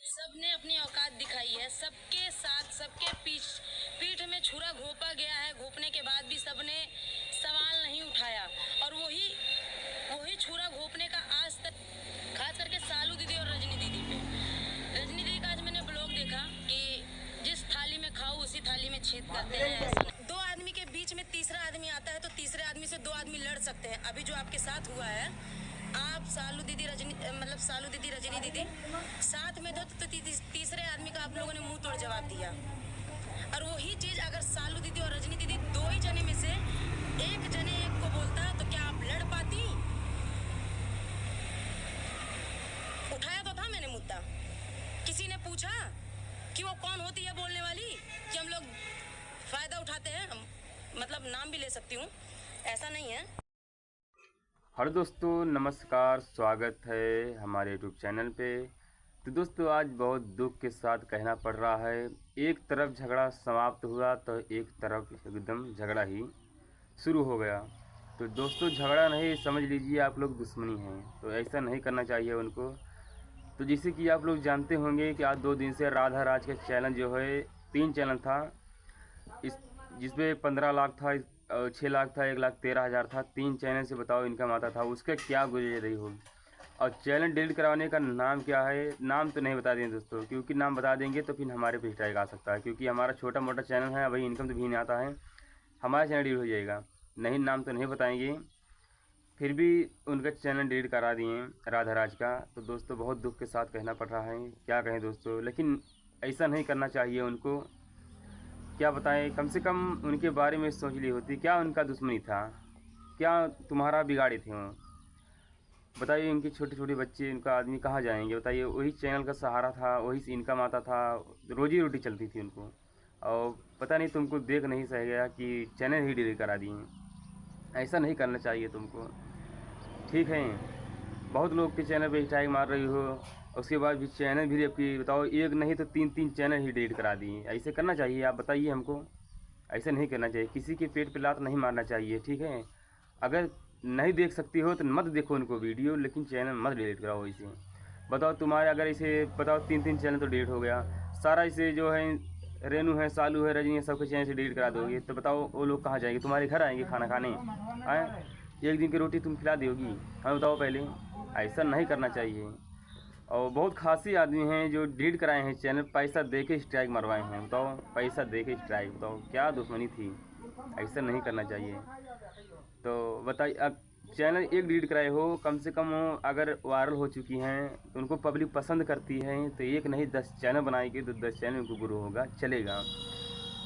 सबने अपनी औकात दिखाई है, सबके साथ सबके पीठ में छुरा घोंपा गया है। घोंपने के बाद भी सबने सवाल नहीं उठाया और वही छुरा घोंपने का आज तक, खास करके सालू दीदी और रजनी दीदी पे। रजनी दीदी का आज मैंने ब्लॉग देखा कि जिस थाली में खाओ उसी थाली में छेद करते हैं। ऐसा दो आदमी के बीच में तीसरा आदमी आता है तो तीसरे आदमी से दो आदमी लड़ सकते हैं। अभी जो आपके साथ हुआ है, आप सालू दीदी रजनी दीदी साथ में थे तो तीसरे आदमी का आप लोगों ने मुंह तोड़ जवाब दिया। और वही चीज अगर सालू दीदी और रजनी दीदी दो ही जने में से एक जने एक को बोलता तो क्या आप लड़ पाती? उठाया तो था मैंने मुद्दा। किसी ने पूछा कि वो कौन होती है बोलने वाली, कि हम लोग फायदा उठाते हैं? मतलब नाम भी ले सकती हूँ, ऐसा नहीं है। हेलो दोस्तों, नमस्कार। स्वागत है हमारे यूट्यूब चैनल पे। तो दोस्तों, आज बहुत दुख के साथ कहना पड़ रहा है, एक तरफ झगड़ा समाप्त हुआ तो एक तरफ एकदम झगड़ा ही शुरू हो गया। तो दोस्तों, झगड़ा नहीं, समझ लीजिए आप लोग दुश्मनी हैं। तो ऐसा नहीं करना चाहिए उनको। तो जैसे कि आप लोग जानते होंगे कि आज 2 दिन से राधा राज का चैनल जो है, 3 चैनल था, इस जिसमें 15 लाख था, 6 लाख था, 1,13,000 था। 3 चैनल से बताओ इनकम आता था, उसका क्या गुजर रही होगी। और चैनल डिलीट करवाने का नाम क्या है, नाम तो नहीं बता देंगे दोस्तों, क्योंकि नाम बता देंगे तो फिर हमारे पे स्ट्राइक आ सकता है। क्योंकि हमारा छोटा मोटा चैनल है, अभी इनकम तो भी नहीं आता है, हमारा चैनल डिलीट हो जाएगा। नहीं, नाम तो नहीं बताएंगे। फिर भी उनका चैनल डिलीट करा दिए राधा राज का। तो दोस्तों, बहुत दुख के साथ कहना पड़ रहा है, क्या कहें दोस्तों। लेकिन ऐसा नहीं करना चाहिए उनको। क्या बताएं, कम से कम उनके बारे में सोच ली होती। क्या उनका दुश्मनी था, क्या तुम्हारा बिगाड़े थे वो? बताइए, इनके छोटे छोटे बच्चे, इनका आदमी कहाँ जाएंगे बताइए। वही चैनल का सहारा था, वही से इनकम आता था, रोजी रोटी चलती थी उनको। और पता नहीं तुमको देख नहीं सह गया कि चैनल ही डिलीट करा दिए। ऐसा नहीं करना चाहिए तुमको, ठीक है। बहुत लोग के चैनल पे स्ट्राइक मार रही हो, उसके बाद भी चैनल भी आपकी बताओ, एक नहीं तो 3-3 चैनल ही डिलीट करा दिए। ऐसे करना चाहिए? आप बताइए हमको। ऐसे नहीं करना चाहिए, किसी के पेट पे लात नहीं मारना चाहिए, ठीक है। अगर नहीं देख सकती हो तो मत देखो उनको वीडियो, लेकिन चैनल मत डिलीट कराओ इसे। बताओ, तुम्हारे अगर इसे बताओ 3-3 चैनल तो डिलीट हो गया, सारा इसे जो है रेनू है, सालू है, रजनी है, सबके चैनल से डिलीट करा दोगे तो बताओ वो लोग कहाँ जाएंगे? तुम्हारे घर आएंगे खाना खाने? आए, एक दिन की रोटी तुम खिला दोगी? हमें बताओ पहले। ऐसा नहीं करना चाहिए। और बहुत खासी आदमी हैं जो डिलीट कराए हैं चैनल, पैसा दे के स्ट्राइक मरवाए हैं। बताओ, पैसा दे के स्ट्राइक, बताओ क्या दुश्मनी थी। ऐसा नहीं करना चाहिए। तो बताइए, अब चैनल एक डिलीट कराए हो, कम से कम वो अगर वायरल हो चुकी हैं तो उनको पब्लिक पसंद करती है, तो एक नहीं 10 चैनल बनाएगी तो 10 चैनल उनको गुरु होगा, चलेगा।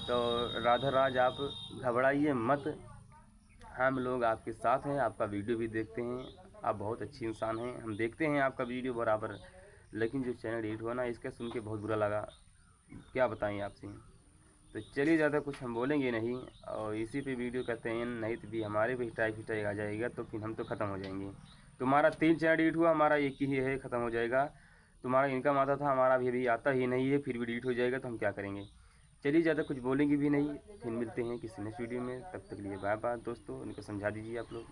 तो राधा राज, आप घबराइए मत, हम लोग आपके साथ हैं, आपका वीडियो भी देखते हैं। आप बहुत अच्छी इंसान हैं, हम देखते हैं आपका वीडियो बराबर। लेकिन जो चैनल डिलीट हुआ ना, इसका सुन के बहुत बुरा लगा, क्या बताएं आपसे। तो चलिए, ज़्यादा कुछ हम बोलेंगे नहीं और इसी पे वीडियो करते हैं। नहीं तो भी हमारे भी स्ट्राइक आ जाएगा तो फिर हम तो ख़त्म हो जाएंगे। तुम्हारा 3 चैनल डिलीट हुआ, हमारा एक ही है, ख़त्म हो जाएगा। तुम्हारा इनकम आता था, हमारा अभी आता ही नहीं है, फिर भी डिलीट हो जाएगा तो हम क्या करेंगे। चलिए, ज़्यादा कुछ बोलेंगे भी नहीं, फिर मिलते हैं किसी नेक्स्ट वीडियो में। तब तक के लिए बाय बाय दोस्तों, इनको समझा दीजिए आप लोग।